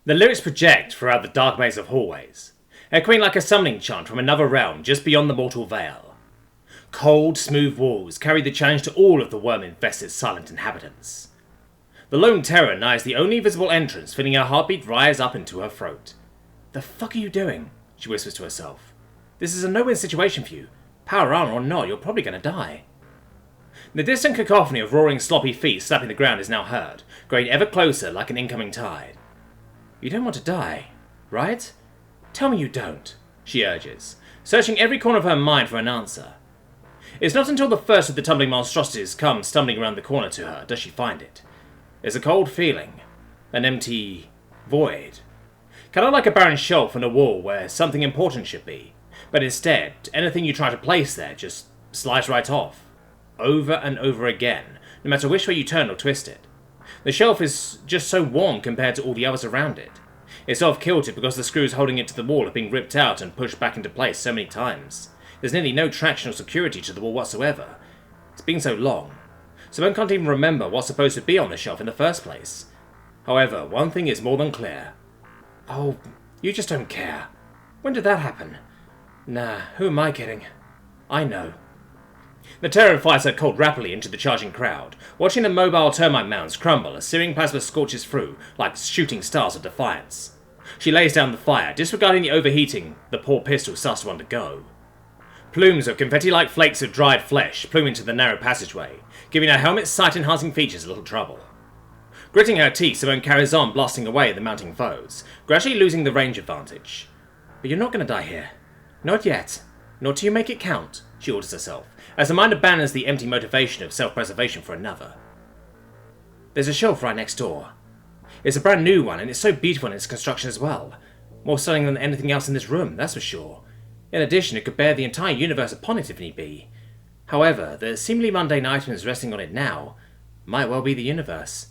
The lyrics project throughout the dark maze of hallways, echoing like a summoning chant from another realm just beyond the mortal veil. Cold, smooth walls carry the challenge to all of the worm-infested silent inhabitants. The lone terror nigh is the only visible entrance, feeling her heartbeat rise up into her throat. "The fuck are you doing?" she whispers to herself. "This is a no-win situation for you. Power on or not, you're probably gonna die." The distant cacophony of roaring, sloppy feet slapping the ground is now heard, growing ever closer like an incoming tide. "You don't want to die, right? Tell me you don't," she urges, searching every corner of her mind for an answer. It's not until the first of the tumbling monstrosities comes stumbling around the corner to her does she find it. It's a cold feeling, an empty void. Kind of like a barren shelf on a wall where something important should be, but instead, anything you try to place there just slides right off, over and over again, no matter which way you turn or twist it. The shelf is just so warm compared to all the others around it. It's off-kilter because the screws holding it to the wall have been ripped out and pushed back into place so many times. There's nearly no traction or security to the wall whatsoever. It's been so long. Simone can't even remember what's supposed to be on the shelf in the first place. However, one thing is more than clear. "Oh, you just don't care. When did that happen?" "Nah, who am I kidding? I know." The terror flies her cold rapidly into the charging crowd, watching the mobile termite mounds crumble as searing plasma scorches through like shooting stars of defiance. She lays down the fire, disregarding the overheating the poor pistol starts to undergo. Plumes of confetti-like flakes of dried flesh plume into the narrow passageway, giving her helmet's sight-enhancing features a little trouble. Gritting her teeth, Simone carries on blasting away at the mounting foes, gradually losing the range advantage. "But you're not going to die here. Not yet. Not till you make it count," she orders herself, as her mind abandons the empty motivation of self-preservation for another. There's a shelf right next door. It's a brand new one, and it's so beautiful in its construction as well. More stunning than anything else in this room, that's for sure. In addition, it could bear the entire universe upon it if need be. However, the seemingly mundane items resting on it now might well be the universe.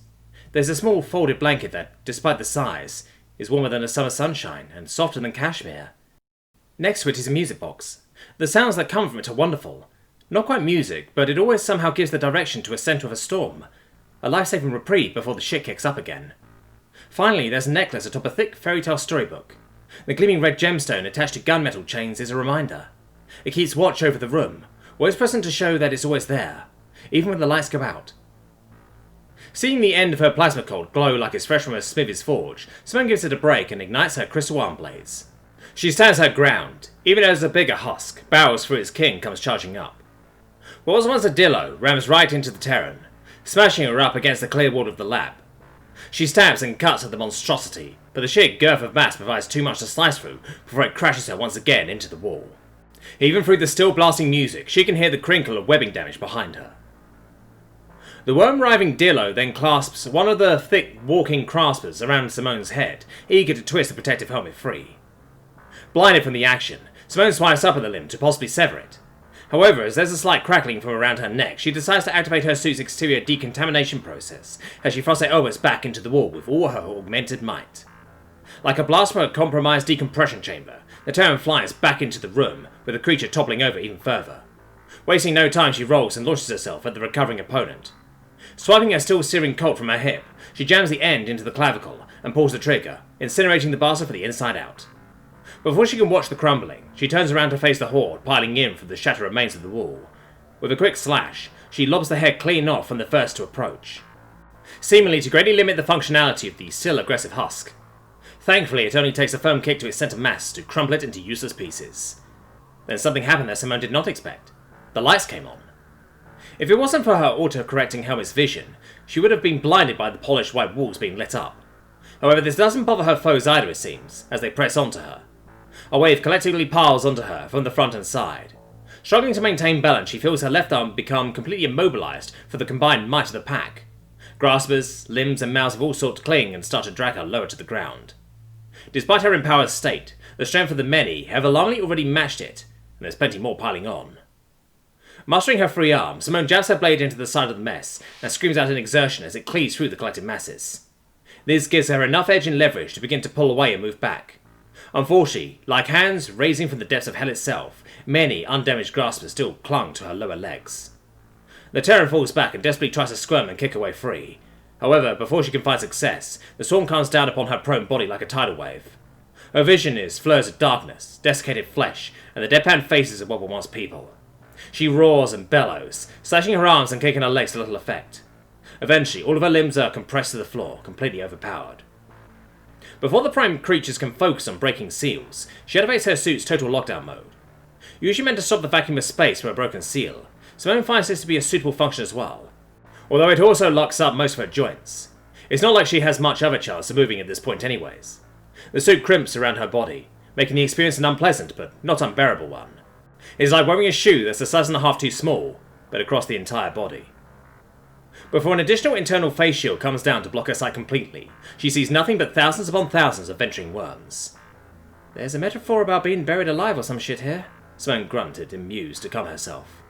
There's a small folded blanket that, despite the size, is warmer than a summer sunshine and softer than cashmere. Next to it is a music box. The sounds that come from it are wonderful. Not quite music, but it always somehow gives the direction to a centre of a storm. A life-saving reprieve before the shit kicks up again. Finally, there's a necklace atop a thick fairy tale storybook. The gleaming red gemstone attached to gunmetal chains is a reminder. It keeps watch over the room, always present to show that it's always there, even when the lights go out. Seeing the end of her plasma cold glow like it's fresh from a smithy's forge, Simone gives it a break and ignites her crystal arm blades. She stands her ground, even as a bigger husk, barrels through its king, comes charging up. What was once a Dillo rams right into the Terran, smashing her up against the clear wall of the lab. She stabs and cuts at the monstrosity, but the sheer girth of mass provides too much to slice through before it crashes her once again into the wall. Even through the still blasting music, she can hear the crinkle of webbing damage behind her. The worm-writhing Dillo then clasps one of the thick walking graspers around Simone's head, eager to twist the protective helmet free. Blinded from the action, Simone swipes up at the limb to possibly sever it. However, as there's a slight crackling from around her neck, she decides to activate her suit's exterior decontamination process as she thrusts her elbows back into the wall with all her augmented might. Like a blast from a compromised decompression chamber, the Terran flies back into the room, with the creature toppling over even further. Wasting no time, she rolls and launches herself at the recovering opponent. Swiping her still searing Colt from her hip, she jams the end into the clavicle and pulls the trigger, incinerating the bastard from the inside out. Before she can watch the crumbling, she turns around to face the horde piling in from the shattered remains of the wall. With a quick slash, she lobs the head clean off from the first to approach, seemingly to greatly limit the functionality of the still aggressive husk. Thankfully, it only takes a firm kick to its centre mass to crumple it into useless pieces. Then something happened that Simone did not expect. The lights came on. If it wasn't for her auto-correcting helmet's vision, she would have been blinded by the polished white walls being lit up. However, this doesn't bother her foes either, it seems, as they press onto her. A wave collectively piles onto her from the front and side. Struggling to maintain balance, she feels her left arm become completely immobilized for the combined might of the pack. Graspers, limbs and mouths of all sorts cling and start to drag her lower to the ground. Despite her empowered state, the strength of the many have alarmingly already matched it, and there's plenty more piling on. Mastering her free arm, Simone jabs her blade into the side of the mess and screams out in exertion as it cleaves through the collected masses. This gives her enough edge and leverage to begin to pull away and move back. Unfortunately, like hands raising from the depths of hell itself, many undamaged graspers still clung to her lower legs. The Terran falls back and desperately tries to squirm and kick away free, However, before she can find success, the storm comes down upon her prone body like a tidal wave. Her vision is flurs of darkness, desiccated flesh, and the deadpan faces of what were once people. She roars and bellows, slashing her arms and kicking her legs to little effect. Eventually, all of her limbs are compressed to the floor, completely overpowered. Before the prime creatures can focus on breaking seals, she activates her suit's total lockdown mode. Usually meant to stop the vacuum of space from a broken seal, Simone finds this to be a suitable function as well, although it also locks up most of her joints. It's not like she has much other chance of moving at this point anyways. The suit crimps around her body, making the experience an unpleasant but not unbearable one. It is like wearing a shoe that's a size and a half too small, but across the entire body. Before an additional internal face shield comes down to block her sight completely, she sees nothing but thousands upon thousands of venturing worms. There's a metaphor about being buried alive or some shit here, Simone grunted, amused to calm herself.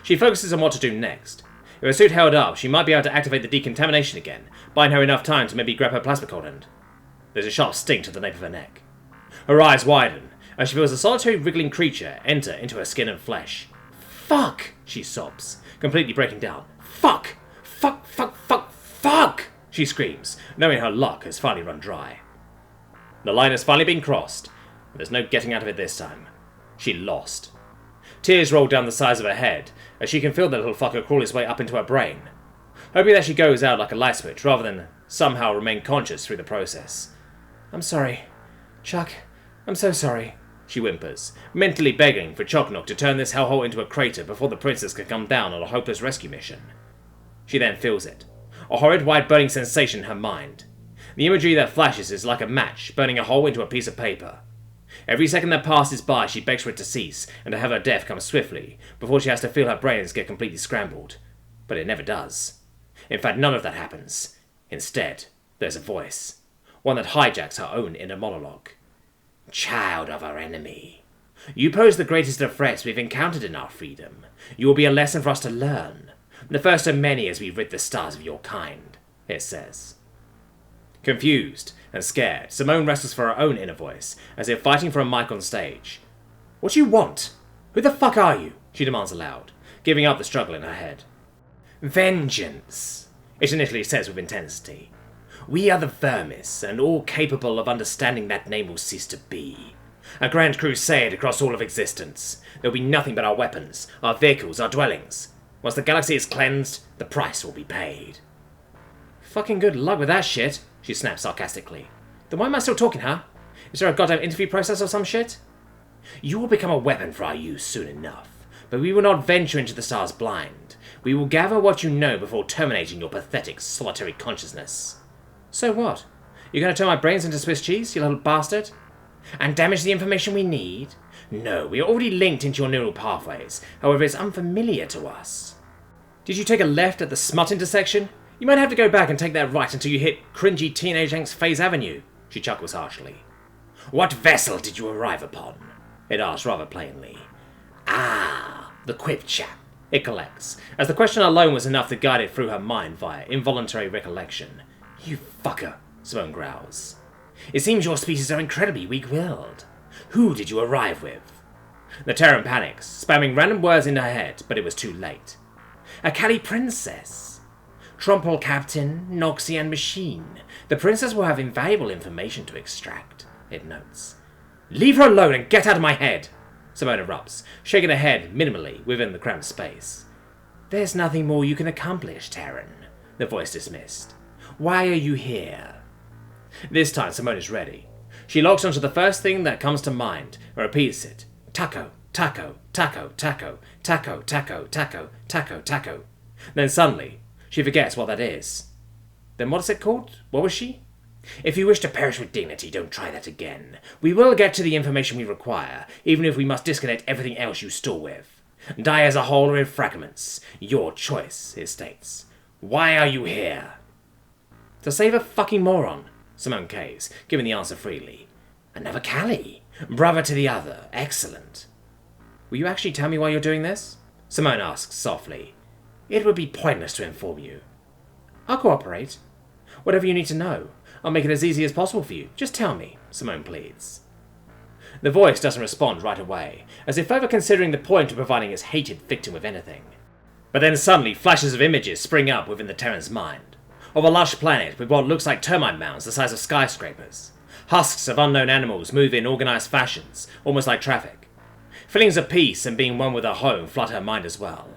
She focuses on what to do next. If her suit held up, she might be able to activate the decontamination again, buying her enough time to maybe grab her plasma cauldron. There's a sharp sting to the nape of her neck. Her eyes widen, as she feels a solitary wriggling creature enter into her skin and flesh. Fuck! She sobs, completely breaking down. Fuck! Fuck, fuck, fuck, fuck! She screams, knowing her luck has finally run dry. The line has finally been crossed, and there's no getting out of it this time. She lost. Tears roll down the sides of her head, as she can feel the little fucker crawl his way up into her brain, hoping that she goes out like a light switch rather than somehow remain conscious through the process. I'm sorry. Chuck, I'm so sorry, she whimpers, mentally begging for Chocnock to turn this hellhole into a crater before the princess can come down on a hopeless rescue mission. She then feels it, a horrid white burning sensation in her mind. The imagery that flashes is like a match burning a hole into a piece of paper. Every second that passes by, she begs for it to cease and to have her death come swiftly before she has to feel her brains get completely scrambled. But it never does. In fact, none of that happens. Instead, there's a voice, one that hijacks her own inner monologue. Child of our enemy, you pose the greatest of threats we've encountered in our freedom. You will be a lesson for us to learn. The first of many as we rid the stars of your kind, it says. Confused and scared, Simone wrestles for her own inner voice, as if fighting for a mic on stage. What do you want? Who the fuck are you? She demands aloud, giving up the struggle in her head. Vengeance, it initially says with intensity. We are the Vermis, and all capable of understanding that name will cease to be. A grand crusade across all of existence. There will be nothing but our weapons, our vehicles, our dwellings. Once the galaxy is cleansed, the price will be paid. Fucking good luck with that shit, she snaps sarcastically. Then why am I still talking, huh? Is there a goddamn interview process or some shit? You will become a weapon for our use soon enough, but we will not venture into the stars blind. We will gather what you know before terminating your pathetic, solitary consciousness. So what? You're going to turn my brains into Swiss cheese, you little bastard? And damage the information we need? No, we are already linked into your neural pathways. However, it's unfamiliar to us. Did you take a left at the smut intersection? You might have to go back and take that right until you hit cringy teenage angst Phase Avenue, she chuckles harshly. What vessel did you arrive upon? It asks rather plainly. Ah, the quip chap, it collects, as the question alone was enough to guide it through her mind via involuntary recollection. You fucker, Simone growls. It seems your species are incredibly weak-willed. Who did you arrive with? The Terran panics, spamming random words in her head, but it was too late. A Cali princess. Trumple captain, Noxian machine. The princess will have invaluable information to extract, it notes. Leave her alone and get out of my head, Simone erupts, shaking her head minimally within the cramped space. There's nothing more you can accomplish, Terran, the voice dismissed. Why are you here? This time Simone is ready. She locks onto the first thing that comes to mind and repeats it. Taco, taco, taco, taco, taco, taco, taco, taco, taco. Then suddenly, she forgets what that is. Then what is it called? What was she? If you wish to perish with dignity, don't try that again. We will get to the information we require, even if we must disconnect everything else you store with. Die as a whole or in fragments. Your choice, it states. Why are you here? To save a fucking moron, Simone caves, giving the answer freely. Another Cali. Brother to the other. Excellent. Will you actually tell me why you're doing this? Simone asks softly. It would be pointless to inform you. I'll cooperate. Whatever you need to know. I'll make it as easy as possible for you. Just tell me, Simone pleads. The voice doesn't respond right away, as if ever considering the point of providing its hated victim with anything. But then suddenly flashes of images spring up within the Terran's mind. of a lush planet with what looks like termite mounds the size of skyscrapers. Husks of unknown animals move in organised fashions, almost like traffic. Feelings of peace and being one with our home flood her mind as well.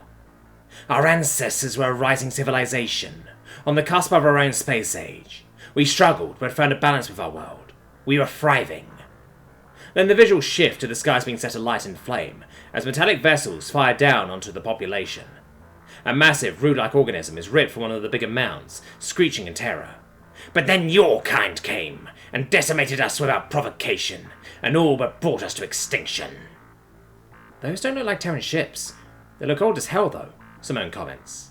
Our ancestors were a rising civilization, on the cusp of our own space age. We struggled, but found a balance with our world. We were thriving. Then the visual shift to the skies being set alight in flame, as metallic vessels fire down onto the population. A massive, root-like organism is ripped from one of the bigger mounds, screeching in terror. But then your kind came, and decimated us without provocation, and all but brought us to extinction. Those don't look like Terran ships. They look old as hell, though, Simone comments.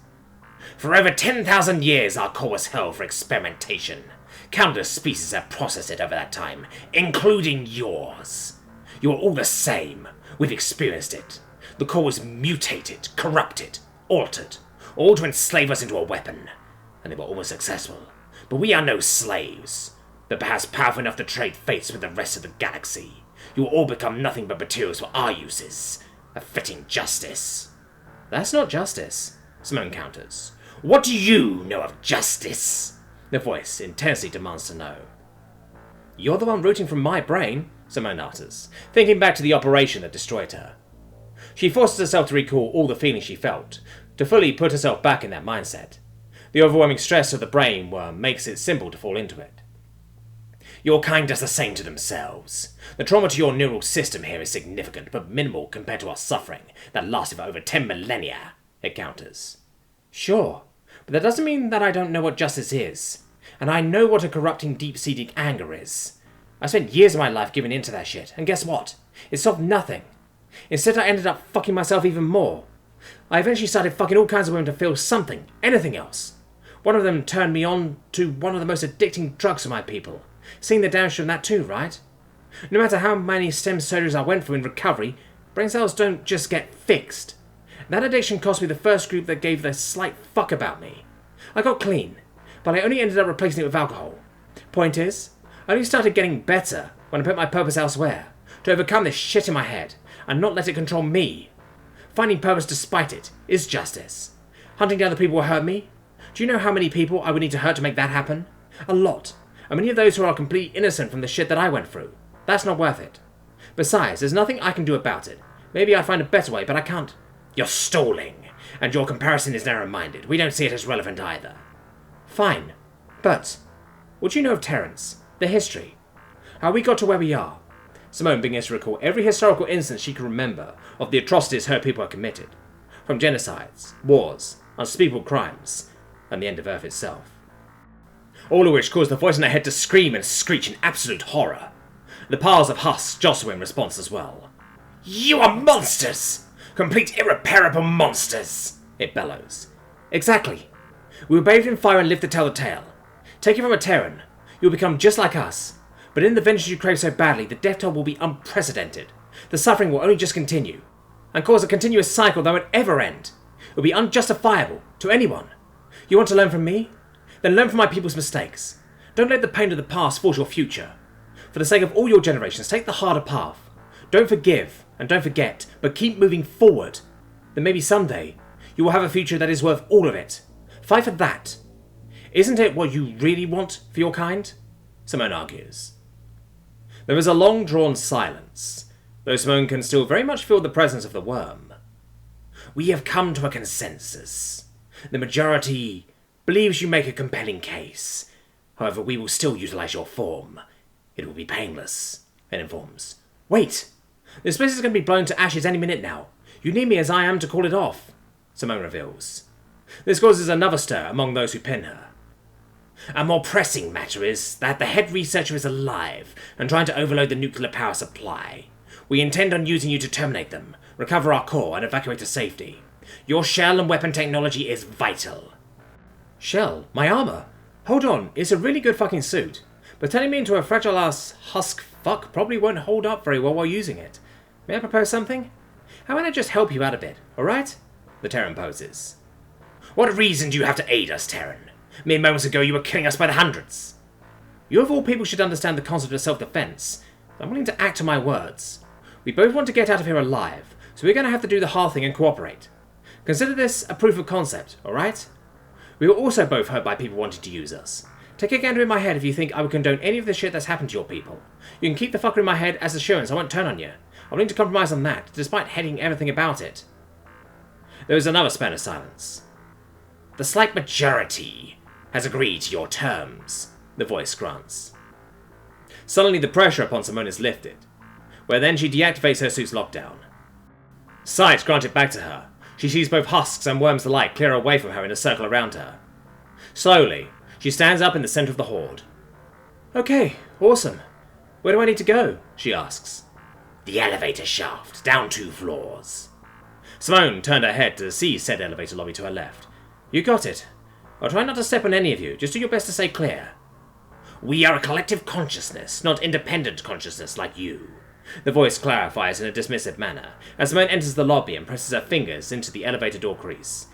For over 10,000 years, our core was hell for experimentation. Countless species have processed it over that time, including yours. You are all the same. We've experienced it. The core was mutated, corrupted, altered, all to enslave us into a weapon. And they were almost successful. But we are no slaves. But perhaps powerful enough to trade fates with the rest of the galaxy. You will all become nothing but materials for our uses. A fitting justice. That's not justice, Simone counters. What do you know of justice? The voice intensely demands to know. You're the one rooting from my brain, Simone utters, thinking back to the operation that destroyed her. She forces herself to recall all the feelings she felt, to fully put herself back in that mindset. The overwhelming stress of the brain makes it simple to fall into it. Your kind does the same to themselves. The trauma to your neural system here is significant, but minimal compared to our suffering that lasted for over 10 millennia, it counters. Sure, but that doesn't mean that I don't know what justice is. And I know what a corrupting, deep-seated anger is. I spent years of my life giving in to that shit, and guess what? It solved nothing. Instead, I ended up fucking myself even more. I eventually started fucking all kinds of women to feel something, anything else. One of them turned me on to one of the most addicting drugs for my people. Seeing the damage from that too, right? No matter how many stem surgeries I went through in recovery, brain cells don't just get fixed. That addiction cost me the first group that gave the slight fuck about me. I got clean, but I only ended up replacing it with alcohol. Point is, I only started getting better when I put my purpose elsewhere, to overcome this shit in my head, and not let it control me. Finding purpose despite it is justice. Hunting down the people who hurt me? Do you know how many people I would need to hurt to make that happen? A lot. And many of those who are completely innocent from the shit that I went through. That's not worth it. Besides, there's nothing I can do about it. Maybe I'd find a better way, but I can't. You're stalling, and your comparison is narrow-minded. We don't see it as relevant either. Fine, but what do you know of Terrans? The history? How we got to where we are? Simone begins to recall every historical instance she can remember of the atrocities her people have committed. From genocides, wars, unspeakable crimes, and the end of Earth itself. All of which caused the voice in her head to scream and screech in absolute horror. The piles of husks jostle in response as well. You are monsters! Complete irreparable monsters! It bellows. Exactly. We were bathed in fire and lived to tell the tale. Take it from a Terran. You'll become just like us. But in the vengeance you crave so badly, the death toll will be unprecedented. The suffering will only just continue. And cause a continuous cycle that won't ever end. It will be unjustifiable to anyone. You want to learn from me? Then learn from my people's mistakes. Don't let the pain of the past force your future. For the sake of all your generations, take the harder path. Don't forgive, and don't forget, but keep moving forward. Then maybe someday, you will have a future that is worth all of it. Fight for that. Isn't it what you really want for your kind? Simone argues. There is a long-drawn silence, though Simone can still very much feel the presence of the worm. We have come to a consensus. The majority believes you make a compelling case. However, we will still utilize your form. It will be painless, it informs. Wait! This place is going to be blown to ashes any minute now. You need me as I am to call it off, Simone reveals. This causes another stir among those who pin her. A more pressing matter is that the head researcher is alive and trying to overload the nuclear power supply. We intend on using you to terminate them, recover our core, and evacuate to safety. Your shell and weapon technology is vital. Shell? My armor? Hold on, it's a really good fucking suit. But turning me into a fragile-ass husk fuck probably won't hold up very well while using it. May I propose something? How about I just help you out a bit, alright? The Terran poses. What reason do you have to aid us, Terran? Mere moments ago you were killing us by the hundreds. You of all people should understand the concept of self-defense. I'm willing to act on my words. We both want to get out of here alive, so we're going to have to do the hard thing and cooperate. Consider this a proof of concept, alright? We were also both hurt by people wanting to use us. Take a gander in my head if you think I would condone any of the shit that's happened to your people. You can keep the fucker in my head as assurance I won't turn on you. I'm willing to compromise on that, despite hating everything about it. There was another span of silence. The slight majority has agreed to your terms, the voice grunts. Suddenly the pressure upon Simone is lifted, where then she deactivates her suit's lockdown. Sight granted back to her. She sees both husks and worms alike clear away from her in a circle around her. Slowly, she stands up in the center of the horde. Okay, awesome. Where do I need to go? She asks. The elevator shaft, down 2 floors. Simone turned her head to see said elevator lobby to her left. You got it. I'll try not to step on any of you, just do your best to stay clear. We are a collective consciousness, not independent consciousness like you. The voice clarifies in a dismissive manner, as Simone enters the lobby and presses her fingers into the elevator door crease.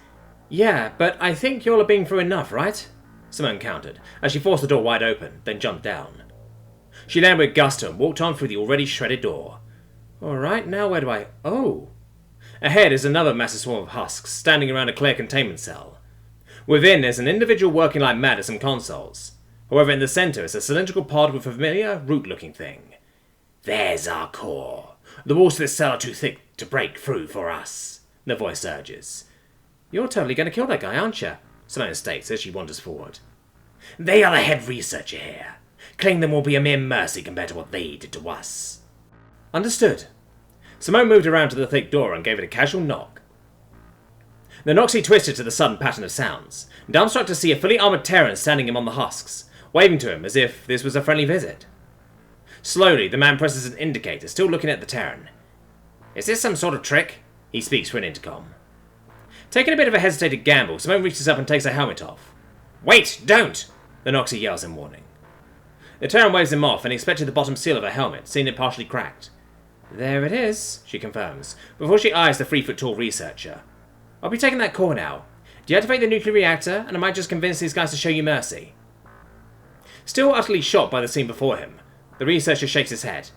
Yeah, but I think you'll have been through enough, right? Simone countered, as she forced the door wide open, then jumped down. She landed with gusto and walked on through the already shredded door. Alright, now where do I... Oh! Ahead is another massive swarm of husks, standing around a clear containment cell. Within is an individual working like mad at some consoles. However, in the center is a cylindrical pod with a familiar, root-looking thing. There's our core. The walls of this cell are too thick to break through for us, the voice urges. You're totally going to kill that guy, aren't you? Simone states as she wanders forward. They are the head researcher here. Killing them will be a mere mercy compared to what they did to us. Understood. Simone moved around to the thick door and gave it a casual knock. The Noxie twisted to the sudden pattern of sounds, dumbstruck to see a fully armored Terran standing him on the husks, waving to him as if this was a friendly visit. Slowly, the man presses an indicator, still looking at the Terran. Is this some sort of trick? He speaks for an intercom. Taking a bit of a hesitated gamble, Simone reaches up and takes her helmet off. Wait, don't! The Noxie yells in warning. The Terran waves him off and expected the bottom seal of her helmet, seeing it partially cracked. There it is, she confirms, before she eyes the 3-foot-tall researcher. I'll be taking that core now. Deactivate the nuclear reactor, and I might just convince these guys to show you mercy. Still utterly shocked by the scene before him, the researcher shakes his head.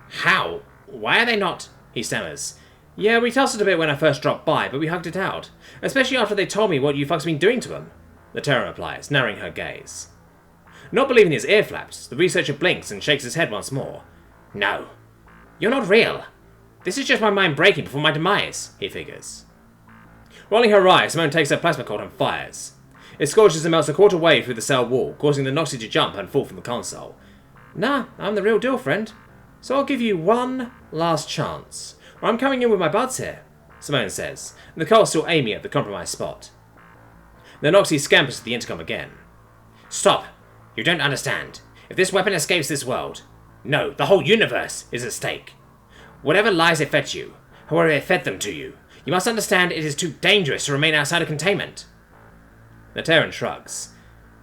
How? Why are they not? He stammers. Yeah, we tussled a bit when I first dropped by, but we hugged it out. Especially after they told me what you fucks been doing to them. The Terran replies, narrowing her gaze. Not believing his ear flaps, the researcher blinks and shakes his head once more. No. You're not real. This is just my mind breaking before my demise, he figures. Rolling her eyes, Simone takes her plasma cord and fires. It scorches and melts a quarter way through the cell wall, causing the Noxie to jump and fall from the console. Nah, I'm the real deal, friend. So I'll give you one last chance. Or I'm coming in with my buds here, Simone says, and the Cole's still aiming at the compromised spot. The Noxie scampers to the intercom again. Stop. You don't understand. If this weapon escapes this world, no, the whole universe is at stake. Whatever lies it fed you, however it fed them to you, you must understand it is too dangerous to remain outside of containment. The Terran shrugs.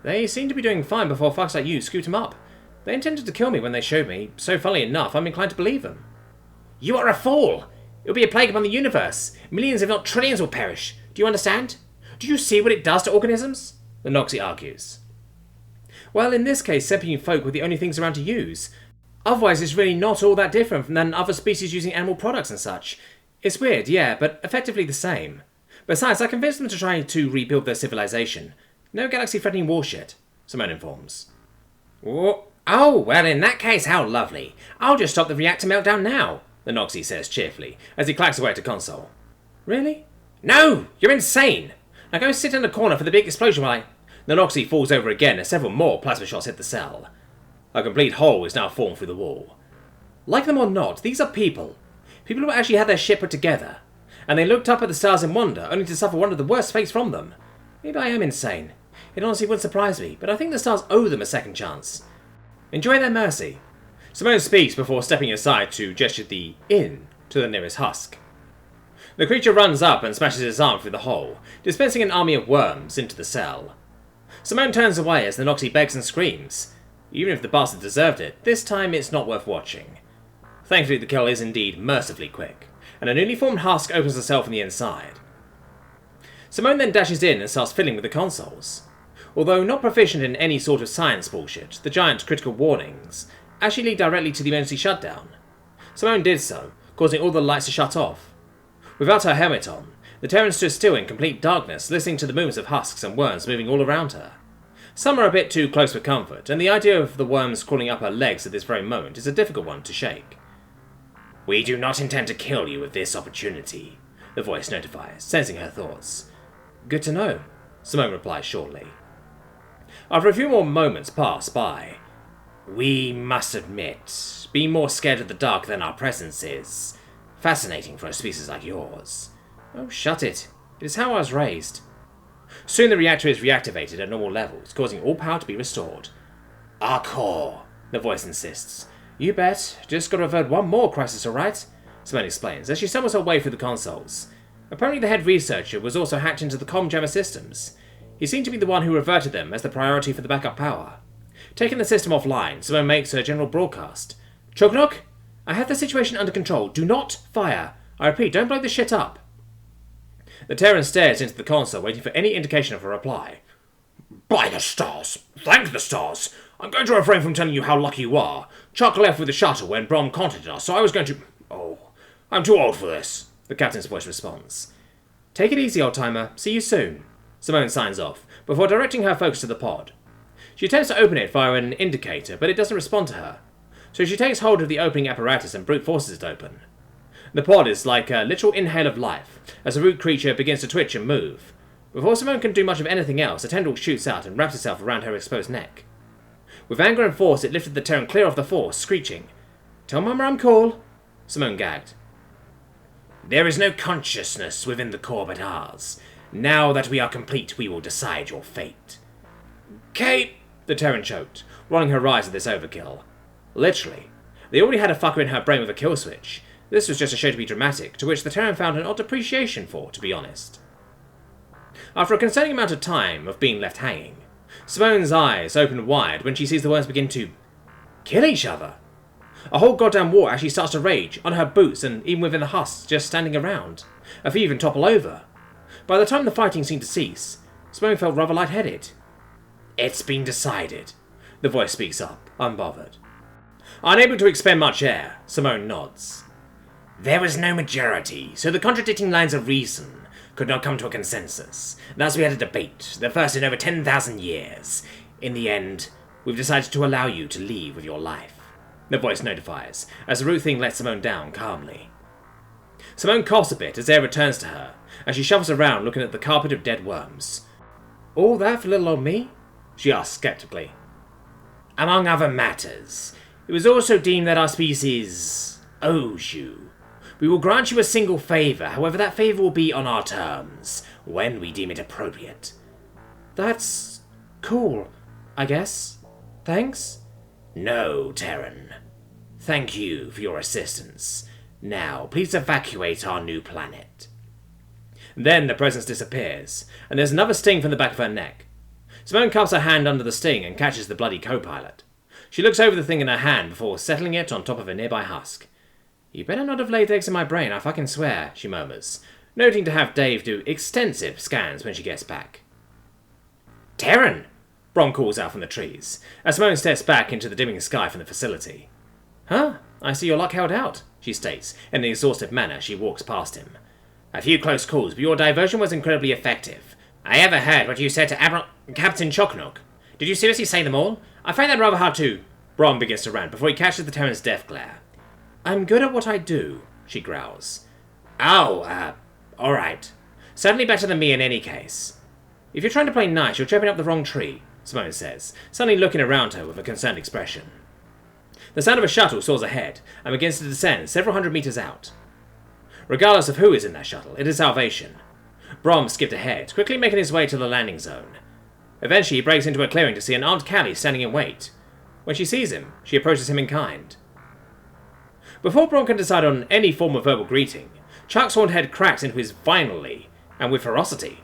They seem to be doing fine before fucks like you scooped them up. They intended to kill me when they showed me, so funnily enough, I'm inclined to believe them. You are a fool! It will be a plague upon the universe. Millions, if not trillions, will perish. Do you understand? Do you see what it does to organisms? The Noxie argues. Well, in this case, sentient folk were the only things around to use. Otherwise, it's really not all that different than other species using animal products and such. It's weird, yeah, but effectively the same. Besides, I convinced them to try to rebuild their civilization. No galaxy-threatening war shit, Simone informs. Oh, well, in that case, how lovely. I'll just stop the reactor meltdown now, the Noxie says cheerfully, as he clacks away at a console. Really? No! You're insane! Now go sit in the corner for the big explosion while The Noxie falls over again as several more plasma shots hit the cell. A complete hole is now formed through the wall. Like them or not, these are people. People who actually had their shit put together. And they looked up at the stars in wonder, only to suffer one of the worst fates from them. Maybe I am insane. It honestly wouldn't surprise me, but I think the stars owe them a second chance. Enjoy their mercy. Simone speaks before stepping aside to gesture the in to the nearest husk. The creature runs up and smashes his arm through the hole, dispensing an army of worms into the cell. Simone turns away as the Noxie begs and screams. Even if the bastard deserved it, this time it's not worth watching. Thankfully the kill is indeed mercifully quick, and a newly formed husk opens the cell from the inside. Simone then dashes in and starts fiddling with the consoles. Although not proficient in any sort of science bullshit, the giant critical warnings actually lead directly to the emergency shutdown. Simone did so, causing all the lights to shut off. Without her helmet on, The Terran stood still in complete darkness, listening to the movements of husks and worms moving all around her. Some are a bit too close for comfort, and the idea of the worms crawling up her legs at this very moment is a difficult one to shake. "We do not intend to kill you with this opportunity," the voice notifies, sensing her thoughts. "Good to know," Simone replies shortly. After a few more moments pass by, "We must admit, being more scared of the dark than our presence is fascinating for a species like yours." "Oh, shut it. It is how I was raised." Soon the reactor is reactivated at normal levels, causing all power to be restored. "Our core," the voice insists. "You bet. Just gotta avert one more crisis, alright?" Simone explains, as she stumbles her way through the consoles. Apparently the head researcher was also hacked into the comm-jammer systems. He seemed to be the one who reverted them as the priority for the backup power. Taking the system offline, Simone makes her general broadcast. "Choknok, I have the situation under control. Do not fire. I repeat, don't blow this shit up." The Terran stares into the console, waiting for any indication of a reply. "By the stars! Thank the stars! I'm going to refrain from telling you how lucky you are. Chuck left with the shuttle when Brom contacted us, so I was going to... Oh, I'm too old for this," the captain's voice responds. "Take it easy, old-timer. See you soon." Simone signs off, before directing her focus to the pod. She attempts to open it via an indicator, but it doesn't respond to her. So she takes hold of the opening apparatus and brute forces it open. The pod is like a literal inhale of life, as the root creature begins to twitch and move. Before Simone can do much of anything else, a tendril shoots out and wraps itself around her exposed neck. With anger and force, it lifted the Terran clear of the force, screeching, "Tell Mama I'm cool." Simone gagged. "There is no consciousness within the core but ours. Now that we are complete, we will decide your fate." "Kate," the Terran choked, rolling her eyes at this overkill. Literally. They already had a fucker in her brain with a kill switch. This was just a show to be dramatic, to which the Terran found an odd appreciation for, to be honest. After a concerning amount of time of being left hanging, Simone's eyes open wide when she sees the worms begin to kill each other. A whole goddamn war actually starts to rage, on her boots and even within the husks just standing around. A few even topple over. By the time the fighting seemed to cease, Simone felt rather lightheaded. "It's been decided," the voice speaks up, unbothered. Unable to expend much air, Simone nods. "There was no majority, so the contradicting lines of reason could not come to a consensus. Thus we had a debate, the first in over 10,000 years. In the end, we've decided to allow you to leave with your life," the voice notifies, as the root thing lets Simone down calmly. Simone coughs a bit as air returns to her, as she shuffles around looking at the carpet of dead worms. "All that for little old me?" she asks skeptically. "Among other matters, it was also deemed that our species owes you. We will grant you a single favour, however that favour will be on our terms, when we deem it appropriate." "That's cool, I guess. Thanks?" "No, Terran. Thank you for your assistance. Now, please evacuate our new planet." Then the presence disappears, and there's another sting from the back of her neck. Simone cups her hand under the sting and catches the bloody co-pilot. She looks over the thing in her hand before settling it on top of a nearby husk. "You better not have laid eggs in my brain, I fucking swear," she murmurs, noting to have Dave do extensive scans when she gets back. "Terran!" Brom calls out from the trees, as Simone steps back into the dimming sky from the facility. "Huh? I see your luck held out," she states, in an exhaustive manner as she walks past him. "A few close calls, but your diversion was incredibly effective. I overheard what you said to Captain Choknok. Did you seriously say them all? I find that rather hard to..." Brom begins to rant before he catches the Terran's death glare. "I'm good at what I do," she growls. "Oh, alright. Certainly better than me in any case." "If you're trying to play nice, you're chopping up the wrong tree," Simone says, suddenly looking around her with a concerned expression. The sound of a shuttle soars ahead and begins to descend several hundred meters out. Regardless of who is in that shuttle, it is salvation. Brom skipped ahead, quickly making his way to the landing zone. Eventually he breaks into a clearing to see an armed Callie standing in wait. When she sees him, she approaches him in kind. Before Brom can decide on any form of verbal greeting, Chuck's horned head cracks into his finally, and with ferocity.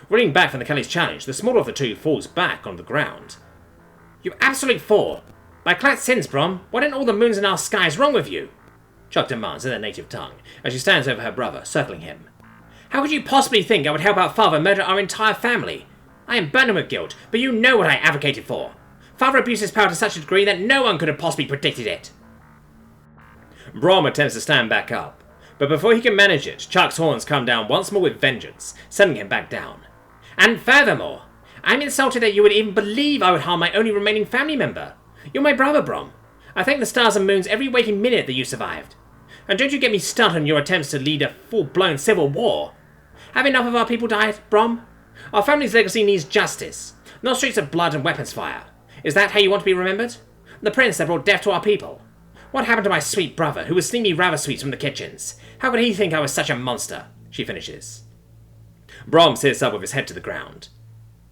Running back from the Callie's challenge, the smaller of the two falls back on the ground. "You absolute fool! By Clat's sins, Brom, what in all the moons in our sky is wrong with you?" Chuck demands in their native tongue, as she stands over her brother, circling him. "How could you possibly think I would help our father murder our entire family? I am burning with guilt, but you know what I advocated for. Father abused his power to such a degree that no one could have possibly predicted it." Brom attempts to stand back up, But before he can manage it, Chuck's horns come down once more with vengeance, sending him back down. And furthermore, I'm insulted that you would even believe I would harm my only remaining family member. You're my brother, Brom. I thank the stars and moons every waking minute that you survived. And don't you get me started on your attempts to lead a full-blown civil war. Have enough of our people died, Brom? Our family's legacy needs justice, not streaks of blood and weapons fire. Is that how you want to be remembered? The prince that brought death to our people? What happened to my sweet brother, who was stealing me raver sweets from the kitchens? How could he think I was such a monster? She finishes. Brom sits up with his head to the ground.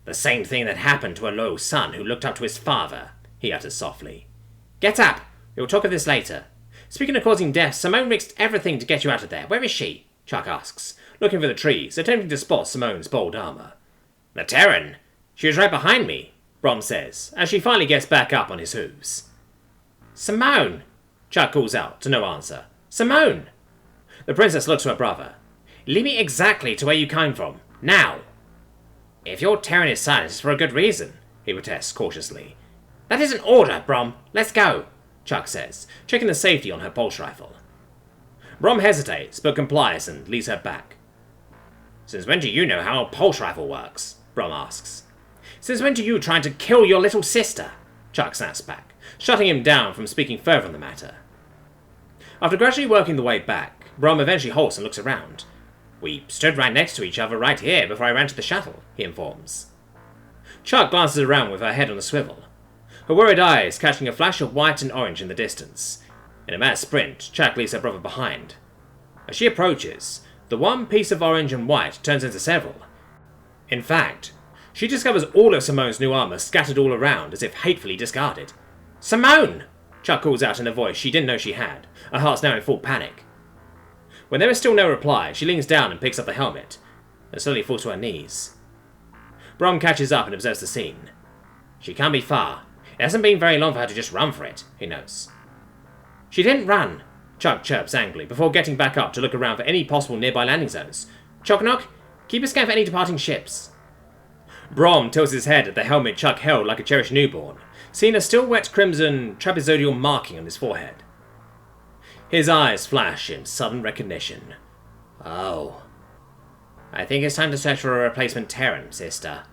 The same thing that happened to a loyal son who looked up to his father, he utters softly. Get up! We'll talk of this later. Speaking of causing death, Simone risked everything to get you out of there. Where is she? Chuck asks, looking for the trees, attempting to spot Simone's bold armor. The Terran? She was right behind me, Brom says, as she finally gets back up on his hooves. Simone! Chuck calls out, to no answer. Simone! The princess looks to her brother. Lead me exactly to where you came from. Now! If your Terran is silent, it's for a good reason, he protests cautiously. That is an order, Brom. Let's go, Chuck says, checking the safety on her pulse rifle. Brom hesitates, but complies and leads her back. Since when do you know how a pulse rifle works? Brom asks. Since when do you try to kill your little sister? Chuck snaps back, shutting him down from speaking further on the matter. After gradually working the way back, Brom eventually halts and looks around. We stood right next to each other right here before I ran to the shuttle, he informs. Chuck glances around with her head on a swivel, her worried eyes catching a flash of white and orange in the distance. In a mad sprint, Chuck leaves her brother behind. As she approaches, the one piece of orange and white turns into several. In fact, she discovers all of Simone's new armor scattered all around as if hatefully discarded. Simone! Chuck calls out in a voice she didn't know she had, her heart's now in full panic. When there is still no reply, she leans down and picks up the helmet, and slowly falls to her knees. Brom catches up and observes the scene. She can't be far. It hasn't been very long for her to just run for it, he notes. She didn't run, Chuck chirps angrily, before getting back up to look around for any possible nearby landing zones. Chocknock, keep a scan for any departing ships. Brom tilts his head at the helmet Chuck held like a cherished newborn, seeing a still wet crimson trapezoidal marking on his forehead. His eyes flash in sudden recognition. Oh. I think it's time to search for a replacement Terran, sister,